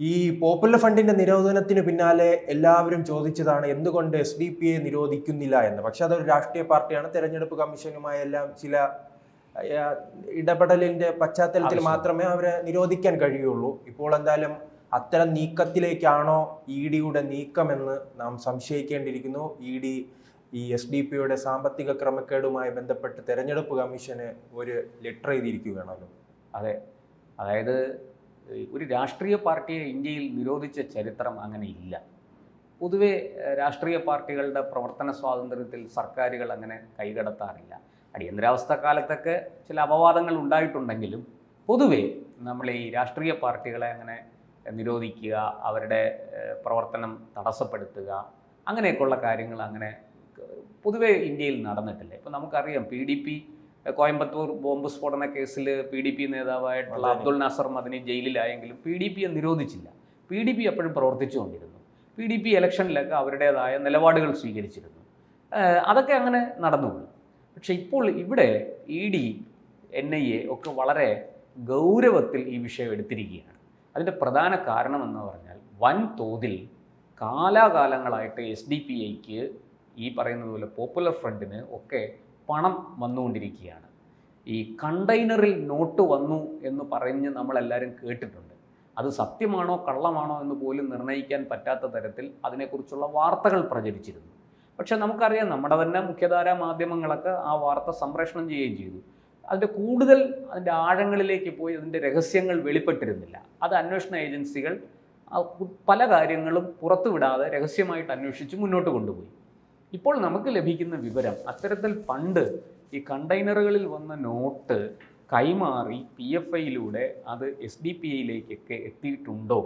ഈ പോപ്പുലർ ഫണ്ടിന്റെ നിരോധനത്തിന് പിന്നാലെ എല്ലാവരും ചോദിച്ചതാണ് എന്തുകൊണ്ട് SDP നിരോധിക്കുന്നില്ല എന്ന്. പക്ഷെ അതൊരു രാഷ്ട്രീയ പാർട്ടിയാണ്. തെരഞ്ഞെടുപ്പ് കമ്മീഷനുമായി എല്ലാം ചില ഇടപെടലിന്റെ പശ്ചാത്തലത്തിൽ മാത്രമേ അവരെ നിരോധിക്കാൻ കഴിയുള്ളൂ. ഇപ്പോൾ എന്തായാലും അത്തരം നീക്കത്തിലേക്കാണോ EDയുടെ നീക്കമെന്ന് നാം സംശയിക്കേണ്ടിയിരിക്കുന്നു. ED ഈ SDP സാമ്പത്തിക ക്രമക്കേടുമായി ബന്ധപ്പെട്ട് തെരഞ്ഞെടുപ്പ് കമ്മീഷന് ഒരു ലെറ്റർ എഴുതിയിരിക്കുകയാണല്ലോ. അതെ, അതായത് ഒരു രാഷ്ട്രീയ പാർട്ടിയെ ഇന്ത്യയിൽ നിരോധിച്ച ചരിത്രം അങ്ങനെ ഇല്ല. പൊതുവെ രാഷ്ട്രീയ പാർട്ടികളുടെ പ്രവർത്തന സ്വാതന്ത്ര്യത്തിൽ സർക്കാരുകൾ അങ്ങനെ കൈകടത്താറില്ല. അടിയന്തരാവസ്ഥ കാലത്തൊക്കെ ചില അപവാദങ്ങൾ ഉണ്ടായിട്ടുണ്ടെങ്കിലും പൊതുവെ നമ്മൾ ഈ രാഷ്ട്രീയ പാർട്ടികളെ അങ്ങനെ നിരോധിക്കുക, അവരുടെ പ്രവർത്തനം തടസ്സപ്പെടുത്തുക, അങ്ങനെയൊക്കെയുള്ള കാര്യങ്ങൾ അങ്ങനെ പൊതുവെ ഇന്ത്യയിൽ നടന്നിട്ടില്ല. ഇപ്പം നമുക്കറിയാം PDP കോയമ്പത്തൂർ ബോംബ് സ്ഫോടന കേസിൽ PDP നേതാവായിട്ടുള്ള അബ്ദുൾ നാസർ മദനി ജയിലിലായെങ്കിലും PDPയെ നിരോധിച്ചില്ല. PDP എപ്പോഴും പ്രവർത്തിച്ചുകൊണ്ടിരുന്നു. PDP ഇലക്ഷനിലൊക്കെ അവരുടേതായ നിലപാടുകൾ സ്വീകരിച്ചിരുന്നു. അതൊക്കെ അങ്ങനെ നടന്നുള്ളൂ. പക്ഷെ ഇപ്പോൾ ഇവിടെ ED NIA ഒക്കെ വളരെ ഗൗരവത്തിൽ ഈ വിഷയം എടുത്തിരിക്കുകയാണ്. അതിൻ്റെ പ്രധാന കാരണമെന്ന് പറഞ്ഞാൽ വൻതോതിൽ കാലാകാലങ്ങളായിട്ട് SDPIക്ക് ഈ പറയുന്നത് പോലെ പോപ്പുലർ ഫ്രണ്ടിന് ഒക്കെ പണം വന്നുകൊണ്ടിരിക്കുകയാണ്. ഈ കണ്ടെയ്നറിൽ നോട്ട് വന്നു എന്ന് പറഞ്ഞ് നമ്മളെല്ലാവരും കേട്ടിട്ടുണ്ട്. അത് സത്യമാണോ കള്ളമാണോ എന്ന് പോലും നിർണ്ണയിക്കാൻ പറ്റാത്ത തരത്തിൽ അതിനെക്കുറിച്ചുള്ള വാർത്തകൾ പ്രചരിച്ചിരുന്നു. പക്ഷെ നമുക്കറിയാം, നമ്മുടെ തന്നെ മുഖ്യധാരാ മാധ്യമങ്ങളൊക്കെ ആ വാർത്ത സംപ്രേഷണം ചെയ്യുകയും ചെയ്തു. അതിൻ്റെ ആഴങ്ങളിലേക്ക് പോയി അതിൻ്റെ രഹസ്യങ്ങൾ വെളിപ്പെട്ടിരുന്നില്ല. അത് അന്വേഷണ ഏജൻസികൾ പല കാര്യങ്ങളും പുറത്തുവിടാതെ രഹസ്യമായിട്ട് അന്വേഷിച്ച് മുന്നോട്ട് കൊണ്ടുപോയി. ഇപ്പോൾ നമുക്ക് ലഭിക്കുന്ന വിവരം, അത്തരത്തിൽ പണ്ട് ഈ കണ്ടെയ്നറുകളിൽ വന്ന നോട്ട് കൈമാറി PFIയിലൂടെ അത് SDPIയിലേക്കൊക്കെ എത്തിയിട്ടുണ്ടോ,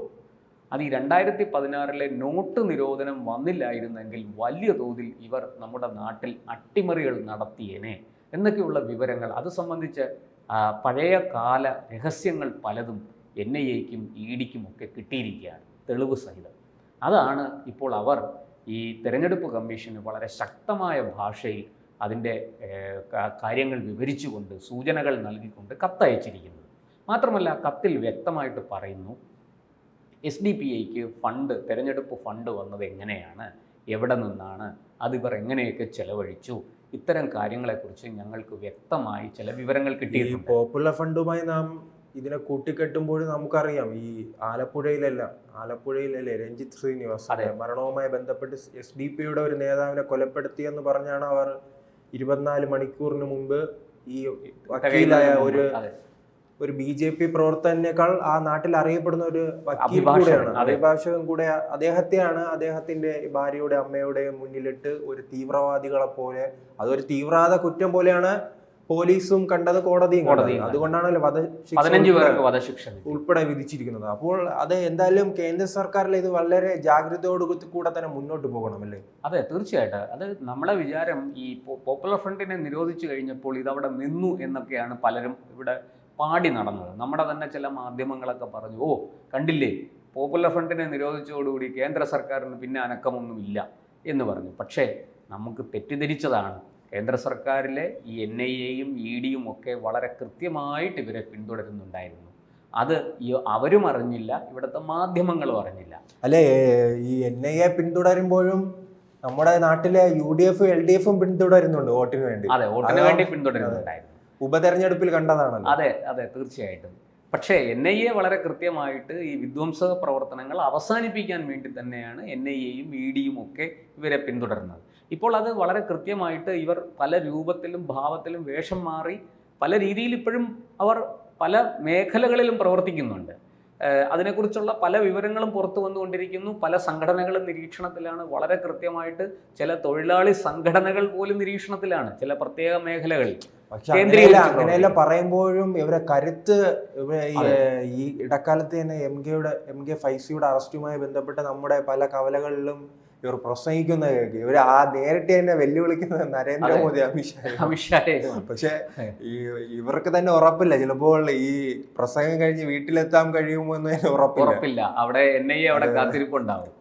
അത് ഈ 2016 നോട്ട് നിരോധനം വന്നില്ലായിരുന്നെങ്കിൽ വലിയ തോതിൽ ഇവർ നമ്മുടെ നാട്ടിൽ അട്ടിമറികൾ നടത്തിയേനെ എന്നൊക്കെയുള്ള വിവരങ്ങൾ, അത് സംബന്ധിച്ച് പഴയ കാല രഹസ്യങ്ങൾ പലതും NIAക്കും EDക്കും ഒക്കെ കിട്ടിയിരിക്കുകയാണ്, തെളിവ് സഹിതം. അതാണ് ഇപ്പോൾ അവർ ഈ തെരഞ്ഞെടുപ്പ് കമ്മീഷന് വളരെ ശക്തമായ ഭാഷയിൽ അതിൻ്റെ കാര്യങ്ങൾ വിവരിച്ചുകൊണ്ട് സൂചനകൾ നൽകിക്കൊണ്ട് കത്തയച്ചിരിക്കുന്നത്. മാത്രമല്ല, കത്തിൽ വ്യക്തമായിട്ട് പറയുന്നു SDPIക്ക് ഫണ്ട്, തെരഞ്ഞെടുപ്പ് ഫണ്ട് വന്നത് എങ്ങനെയാണ്, എവിടെ നിന്നാണ്, അതിവർ എങ്ങനെയൊക്കെ ചെലവഴിച്ചു, ഇത്തരം കാര്യങ്ങളെക്കുറിച്ച് ഞങ്ങൾക്ക് വ്യക്തമായി ചില വിവരങ്ങൾ കിട്ടിയിട്ടുണ്ട്. പോപ്പുലർ ഫണ്ടുമായി നാം ഇതിനെ കൂട്ടിക്കെട്ടുമ്പോഴും നമുക്കറിയാം, ഈ ആലപ്പുഴയിലല്ലേ രഞ്ജിത്ത് ശ്രീനിവാസ് മരണവുമായി ബന്ധപ്പെട്ട് SDPIയുടെ ഒരു നേതാവിനെ കൊലപ്പെടുത്തിയെന്ന് പറഞ്ഞാണ് അവർ 24 മണിക്കൂറിന് മുമ്പ് ഈ വക്കീലായ ഒരു BJP പ്രവർത്തനേക്കാൾ ആ നാട്ടിൽ അറിയപ്പെടുന്ന ഒരു വക്കീൽ കൂടെയാണ്, അഭിഭാഷകൻ കൂടെ, അദ്ദേഹത്തിന്റെ ഭാര്യയുടെ അമ്മയുടെയും മുന്നിലിട്ട് ഒരു തീവ്രവാദികളെ പോലെ, അതൊരു തീവ്രവാദ കുറ്റം പോലെയാണ് പോലീസും കണ്ടത്, കോടതിയും. അതുകൊണ്ടാണല്ലോ 15 പേർക്ക് വധശിക്ഷ ഉൾപ്പെടെ വിധിച്ചിരിക്കുന്നത്. അപ്പോൾ അത് എന്തായാലും കേന്ദ്ര സർക്കാരിൽ ഇത് വളരെ ജാഗ്രതയോട് കൂടെ തന്നെ മുന്നോട്ട് പോകണമല്ലേ? അതെ, തീർച്ചയായിട്ടും. അത് നമ്മളെ വിചാരം, ഈ പോപ്പുലർ ഫ്രണ്ടിനെ നിരോധിച്ചു കഴിഞ്ഞപ്പോൾ ഇതവിടെ നിന്നു എന്നൊക്കെയാണ് പലരും ഇവിടെ പാടി നടന്നത്. നമ്മുടെ തന്നെ ചില മാധ്യമങ്ങളൊക്കെ പറഞ്ഞു, ഓ കണ്ടില്ലേ, പോപ്പുലർ ഫ്രണ്ടിനെ നിരോധിച്ചതോടുകൂടി കേന്ദ്ര സർക്കാരിന് പിന്നെ അനക്കമൊന്നുമില്ല എന്ന് പറഞ്ഞു. പക്ഷേ നമുക്ക് തെറ്റിദ്ധരിച്ചതാണ്. കേന്ദ്ര സർക്കാരിലെ ഈ NIAയും EDയും ഒക്കെ വളരെ കൃത്യമായിട്ട് ഇവരെ പിന്തുടരുന്നുണ്ടായിരുന്നു. അത് അവരും അറിഞ്ഞില്ല, ഇവിടുത്തെ മാധ്യമങ്ങളും അറിഞ്ഞില്ല. അല്ലേ, ഈ NIA പിന്തുടരുമ്പോഴും നമ്മുടെ നാട്ടിലെ UDF LDFും പിന്തുടരുന്നുണ്ട് വോട്ടിന് വേണ്ടി. അതെ, വോട്ടിന് വേണ്ടി പിന്തുടരുന്നുണ്ടായിരുന്നു. ഉപതെരഞ്ഞെടുപ്പിൽ കണ്ടതാണല്ലോ. അതെ അതെ, തീർച്ചയായിട്ടും. പക്ഷേ NIA വളരെ കൃത്യമായിട്ട് ഈ വിധ്വംസക പ്രവർത്തനങ്ങൾ അവസാനിപ്പിക്കാൻ വേണ്ടി തന്നെയാണ് NIAയും EDയും ഒക്കെ ഇവരെ പിന്തുടരുന്നത്. ഇപ്പോൾ അത് വളരെ കൃത്യമായിട്ട് ഇവർ പല രൂപത്തിലും ഭാവത്തിലും വേഷം മാറി പല രീതിയിൽ ഇപ്പോഴും അവർ പല മേഖലകളിലും പ്രവർത്തിക്കുന്നുണ്ട്. അതിനെക്കുറിച്ചുള്ള പല വിവരങ്ങളും പുറത്തു വന്നുകൊണ്ടിരിക്കുന്നു. പല സംഘടനകളും നിരീക്ഷണത്തിലാണ്. വളരെ കൃത്യമായിട്ട് ചില തൊഴിലാളി സംഘടനകൾ പോലും നിരീക്ഷണത്തിലാണ് ചില പ്രത്യേക മേഖലകളിൽ. അങ്ങനെയെല്ലാം പറയുമ്പോഴും ഇവരെ കരുത്ത്, ഈ ഇടക്കാലത്ത് തന്നെ MK ഫൈസിയുടെ അറസ്റ്റുമായി ബന്ധപ്പെട്ട് നമ്മുടെ പല കവലകളിലും ഇവർ പ്രസംഗിക്കുന്ന കേൾക്കും. ഇവർ നേരിട്ട് തന്നെ വെല്ലുവിളിക്കുന്നത് നരേന്ദ്രമോദി, അമിത്ഷായെ. പക്ഷെ ഇവർക്ക് തന്നെ ഉറപ്പില്ല, ചിലപ്പോൾ ഈ പ്രസംഗം കഴിഞ്ഞ് വീട്ടിലെത്താൻ കഴിയുമോ എന്ന് ഉറപ്പില്ല. അവിടെ NIA അവിടെ കാത്തിരിപ്പുണ്ടാവും.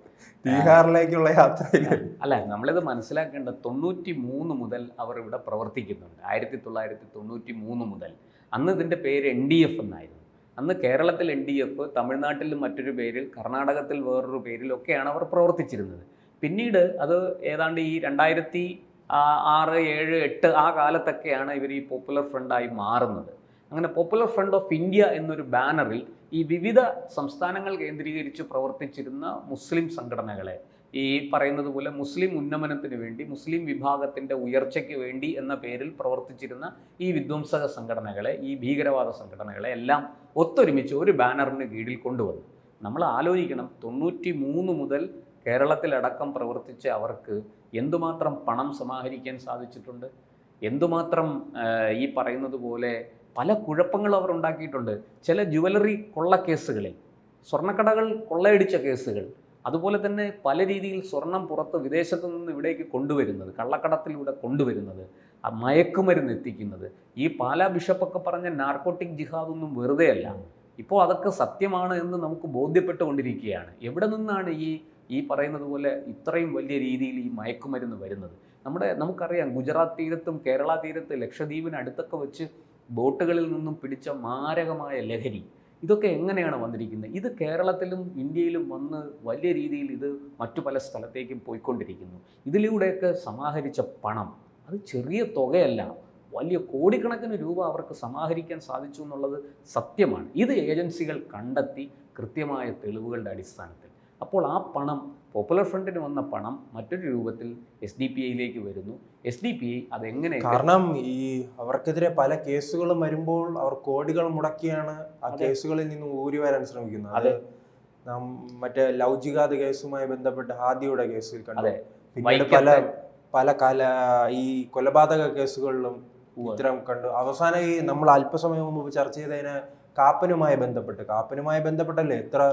ബീഹാറിലേക്കുള്ള യാത്രയിൽ. അല്ല, നമ്മളിത് മനസ്സിലാക്കേണ്ടത് 93 മുതൽ അവർ ഇവിടെ പ്രവർത്തിക്കുന്നുണ്ട്. 1993 മുതൽ. അന്ന് ഇതിൻ്റെ പേര് NDF എന്നായിരുന്നു. അന്ന് കേരളത്തിൽ NDF, തമിഴ്നാട്ടിൽ മറ്റൊരു പേരിൽ, കർണാടകത്തിൽ വേറൊരു പേരിലൊക്കെയാണ് അവർ പ്രവർത്തിച്ചിരുന്നത്. പിന്നീട് അത് ഏതാണ്ട് ഈ 2006, 2007, 2008 ആ കാലത്തൊക്കെയാണ് ഇവർ ഈ പോപ്പുലർ ഫ്രണ്ടായി മാറുന്നത്. അങ്ങനെ പോപ്പുലർ ഫ്രണ്ട് ഓഫ് ഇന്ത്യ എന്നൊരു ബാനറിൽ ഈ വിവിധ സംസ്ഥാനങ്ങൾ കേന്ദ്രീകരിച്ച് പ്രവർത്തിച്ചിരുന്ന മുസ്ലിം സംഘടനകളെ, ഈ പറയുന്നത് പോലെ മുസ്ലിം ഉന്നമനത്തിന് വേണ്ടി, മുസ്ലിം വിഭാഗത്തിൻ്റെ ഉയർച്ചയ്ക്ക് വേണ്ടി എന്ന പേരിൽ പ്രവർത്തിച്ചിരുന്ന ഈ വിധ്വംസക സംഘടനകളെ, ഈ ഭീകരവാദ സംഘടനകളെ എല്ലാം ഒത്തൊരുമിച്ച് ഒരു ബാനറിന് കീഴിൽ കൊണ്ടുവന്നു. നമ്മൾ ആലോചിക്കണം, 93 മുതൽ കേരളത്തിലടക്കം പ്രവർത്തിച്ച അവർക്ക് എന്തുമാത്രം പണം സമാഹരിക്കാൻ സാധിച്ചിട്ടുണ്ട്, എന്തുമാത്രം ഈ പറയുന്നത് പോലെ പല കുഴപ്പങ്ങളും അവർ ഉണ്ടാക്കിയിട്ടുണ്ട്. ചില ജുവലറി കൊള്ളക്കേസുകളിൽ, സ്വർണ്ണക്കടകൾ കൊള്ളയടിച്ച കേസുകൾ, അതുപോലെ തന്നെ പല രീതിയിൽ സ്വർണം പുറത്ത് വിദേശത്തു നിന്ന് ഇവിടേക്ക് കൊണ്ടുവരുന്നത്, കള്ളക്കടത്തിലൂടെ കൊണ്ടുവരുന്നത്, മയക്കുമരുന്ന് എത്തിക്കുന്നത്, ഈ പാലാ ബിഷപ്പൊക്കെ പറഞ്ഞ നാർക്കോട്ടിക് ജിഹാദൊന്നും വെറുതെ അല്ല. ഇപ്പോൾ അതൊക്കെ സത്യമാണ് എന്ന് നമുക്ക് ബോധ്യപ്പെട്ടുകൊണ്ടിരിക്കുകയാണ്. എവിടെ നിന്നാണ് ഈ പറയുന്നത് പോലെ ഇത്രയും വലിയ രീതിയിൽ ഈ മയക്കുമരുന്ന് വരുന്നത്? നമുക്കറിയാം, ഗുജറാത്ത് തീരത്തും കേരള തീരത്ത് ലക്ഷദ്വീപിന് അടുത്തൊക്കെ വെച്ച് ബോട്ടുകളിൽ നിന്നും പിടിച്ച മാരകമായ ലഹരി, ഇതൊക്കെ എങ്ങനെയാണ് വന്നിരിക്കുന്നത്? ഇത് കേരളത്തിലും ഇന്ത്യയിലും വന്ന് വലിയ രീതിയിൽ ഇത് മറ്റു പല സ്ഥലത്തേക്കും പോയിക്കൊണ്ടിരിക്കുന്നു. ഇതിലൂടെയൊക്കെ സമാഹരിച്ച പണം അത് ചെറിയ തുകയല്ല, വലിയ കോടിക്കണക്കിന് രൂപ അവർക്ക് സമാഹരിക്കാൻ സാധിച്ചു എന്നുള്ളത് സത്യമാണ്. ഇത് ഏജൻസികൾ കണ്ടെത്തി കൃത്യമായ തെളിവുകളുടെ അടിസ്ഥാനത്തിൽ. അപ്പോൾ ആ പണം, പോപ്പുലർ ഫ്രണ്ടിന് വന്ന പണം മറ്റൊരു രൂപത്തിൽ SDPIയിലേക്ക് വരുന്നു. SDPI അതെങ്ങനെ? കാരണം ഈ അവർക്കെതിരെ പല കേസുകളും വരുമ്പോൾ അവർ കോടികൾ മുടക്കിയാണ് ആ കേസുകളിൽ നിന്ന് ഊരി വരാൻ ശ്രമിക്കുന്നത്. അത് മറ്റേ ലവ് ജിഹാദ് കേസുമായി ബന്ധപ്പെട്ട് ഹാദിയുടെ കേസിൽ കണ്ടു. പിന്നീട് പല ഈ കൊലപാതക കേസുകളിലും ഇത്തരം കണ്ടു. അവസാനം ഈ നമ്മൾ അല്പസമയം മുമ്പ് ചർച്ച ചെയ്തതിന് കാപ്പനുമായി ബന്ധപ്പെട്ടല്ലേ എത്ര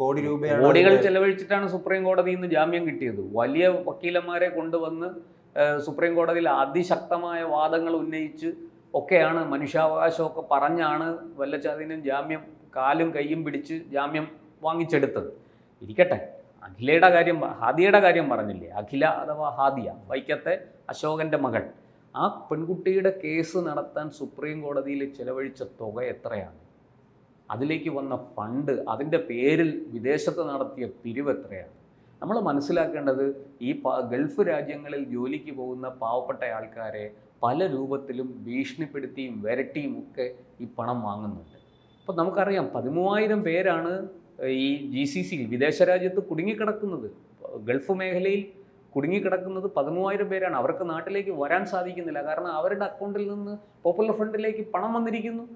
കോടികൾ ചെലവഴിച്ചിട്ടാണ് സുപ്രീം കോടതിയിൽ നിന്ന് ജാമ്യം കിട്ടിയത്. വലിയ വക്കീലന്മാരെ കൊണ്ടുവന്ന് സുപ്രീം കോടതിയിൽ അതിശക്തമായ വാദങ്ങൾ ഉന്നയിച്ച് ഒക്കെയാണ്, മനുഷ്യാവകാശമൊക്കെ പറഞ്ഞാണ് വല്ലച്ചാതിനും ജാമ്യം, കാലും കൈയും പിടിച്ച് ജാമ്യം വാങ്ങിച്ചെടുത്തത്. ഇരിക്കട്ടെ, ഹാദിയുടെ കാര്യം പറഞ്ഞില്ലേ? അഖില അഥവാ ഹാദിയ, വൈക്കത്തെ അശോകൻ്റെ മകൾ, ആ പെൺകുട്ടിയുടെ കേസ് നടത്താൻ സുപ്രീം കോടതിയിൽ ചെലവഴിച്ച തുക എത്രയാണ്? അതിലേക്ക് വന്ന ഫണ്ട്, അതിൻ്റെ പേരിൽ വിദേശത്ത് നടത്തിയ പിരിവ് എത്രയാണ്? നമ്മൾ മനസ്സിലാക്കേണ്ടത്, ഈ ഗൾഫ് രാജ്യങ്ങളിൽ ജോലിക്ക് പോകുന്ന പാവപ്പെട്ട ആൾക്കാരെ പല രൂപത്തിലും ഭീഷണിപ്പെടുത്തിയും വരട്ടിയും ഒക്കെ ഈ പണം വാങ്ങുന്നുണ്ട്. അപ്പോൾ നമുക്കറിയാം, 13,000 പേരാണ് ഈ GCCയിൽ, വിദേശ രാജ്യത്ത് കുടുങ്ങിക്കിടക്കുന്നത്. ഗൾഫ് മേഖലയിൽ കുടുങ്ങിക്കിടക്കുന്നത് 13,000 പേരാണ്. അവർക്ക് നാട്ടിലേക്ക് വരാൻ സാധിക്കുന്നില്ല. കാരണം അവരുടെ അക്കൗണ്ടിൽ നിന്ന് പോപ്പുലർ ഫ്രണ്ടിലേക്ക് പണം വന്നിരിക്കുന്നു.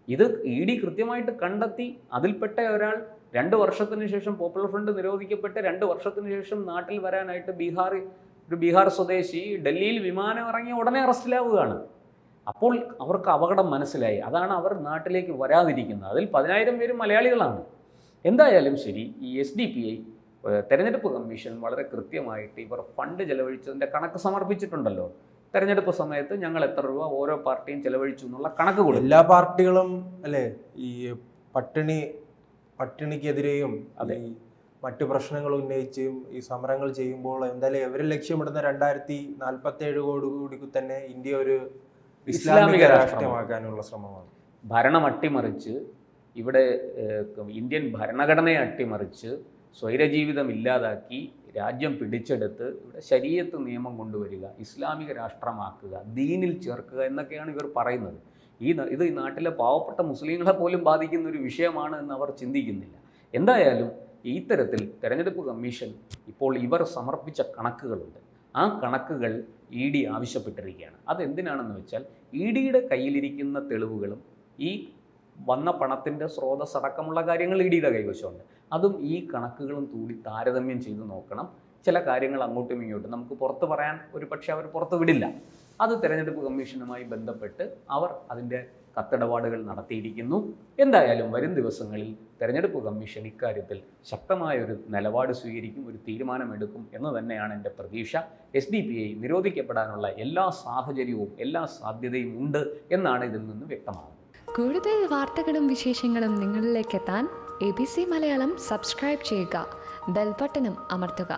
ഇത് ED കൃത്യമായിട്ട് കണ്ടെത്തി. അതിൽപ്പെട്ട ഒരാൾ 2 വർഷത്തിന് ശേഷം, പോപ്പുലർ ഫ്രണ്ട് നിരോധിക്കപ്പെട്ട് 2 വർഷത്തിന് ശേഷം നാട്ടിൽ വരാനായിട്ട് ഒരു ബീഹാർ സ്വദേശി ഡൽഹിയിൽ വിമാനം ഇറങ്ങി ഉടനെ അറസ്റ്റിലാവുകയാണ്. അപ്പോൾ അവർക്ക് അപകടം മനസ്സിലായി. അതാണ് അവർ നാട്ടിലേക്ക് വരാതിരിക്കുന്നത്. അതിൽ 10,000 പേരും മലയാളികളാണ്. എന്തായാലും ശരി, ഈ SDPI തെരഞ്ഞെടുപ്പ് കമ്മീഷൻ വളരെ കൃത്യമായിട്ട് ഇവർ ഫണ്ട് ചെലവഴിച്ചതിൻ്റെ കണക്ക് സമർപ്പിച്ചിട്ടുണ്ടല്ലോ. തെരഞ്ഞെടുപ്പ് സമയത്ത് ഞങ്ങൾ എത്ര രൂപ ഓരോ പാർട്ടിയും ചെലവഴിച്ചു എന്നുള്ള കണക്ക് കൊടുക്കും. എല്ലാ പാർട്ടികളും അല്ലേ ഈ പട്ടിണിക്കെതിരെയും മറ്റു പ്രശ്നങ്ങൾ ഉന്നയിച്ചും ഈ സമരങ്ങൾ ചെയ്യുമ്പോൾ എന്തായാലും ഇവർ ലക്ഷ്യമിടുന്ന 2047 കൂടി തന്നെ ഇന്ത്യ ഒരു ഇസ്ലാമിക രാഷ്ട്രമാക്കാനുള്ള ശ്രമമാണ്. ഭരണം അട്ടിമറിച്ച്, ഇവിടെ ഇന്ത്യൻ ഭരണഘടനയെ അട്ടിമറിച്ച്, സ്വൈരജീവിതം ഇല്ലാതാക്കി, രാജ്യം പിടിച്ചെടുത്ത് ഇവിടെ ശരീഅത്ത് നിയമം കൊണ്ടുവരിക, ഇസ്ലാമിക രാഷ്ട്രമാക്കുക, ദീനിൽ ചേർക്കുക എന്നൊക്കെയാണ് ഇവർ പറയുന്നത്. ഇത് ഈ നാട്ടിലെ പാവപ്പെട്ട മുസ്ലിങ്ങളെ പോലും ബാധിക്കുന്ന ഒരു വിഷയമാണ് എന്ന് അവർ ചിന്തിക്കുന്നില്ല. എന്തായാലും ഇത്തരത്തിൽ തെരഞ്ഞെടുപ്പ് കമ്മീഷൻ ഇപ്പോൾ ഇവർ സമർപ്പിച്ച കണക്കുകളുണ്ട്. ആ കണക്കുകൾ ED ആവശ്യപ്പെട്ടിരിക്കുകയാണ്. അതെന്തിനാണെന്ന് വെച്ചാൽ, EDയുടെ കയ്യിലിരിക്കുന്ന തെളിവുകളും ഈ വന്ന പണത്തിൻ്റെ സ്രോതസ്സടക്കമുള്ള കാര്യങ്ങൾ EDയുടെ കൈവശമുണ്ട്. അതും ഈ കണക്കുകളും കൂടി താരതമ്യം ചെയ്ത് നോക്കണം. ചില കാര്യങ്ങൾ അങ്ങോട്ടും ഇങ്ങോട്ടും നമുക്ക് പുറത്ത് പറയാൻ അവർ പുറത്ത് വിടില്ല. അത് തെരഞ്ഞെടുപ്പ് കമ്മീഷനുമായി ബന്ധപ്പെട്ട് അവർ അതിൻ്റെ കത്തിടപാടുകൾ നടത്തിയിരിക്കുന്നു. എന്തായാലും വരും ദിവസങ്ങളിൽ തെരഞ്ഞെടുപ്പ് കമ്മീഷൻ ഇക്കാര്യത്തിൽ ശക്തമായൊരു നിലപാട് സ്വീകരിക്കും, ഒരു തീരുമാനമെടുക്കും എന്ന് തന്നെയാണ് എൻ്റെ പ്രതീക്ഷ. SDPI നിരോധിക്കപ്പെടാനുള്ള എല്ലാ സാഹചര്യവും എല്ലാ സാധ്യതയും ഉണ്ട് എന്നാണ് ഇതിൽ നിന്ന് വ്യക്തമാകുന്നത്. കൂടുതൽ വാർത്തകളും വിശേഷങ്ങളും നിങ്ങളിലേക്ക് എത്താൻ ABC മലയാളം സബ്സ്ക്രൈബ് ചെയ്യുക, ബെൽ ബട്ടണും അമർത്തുക.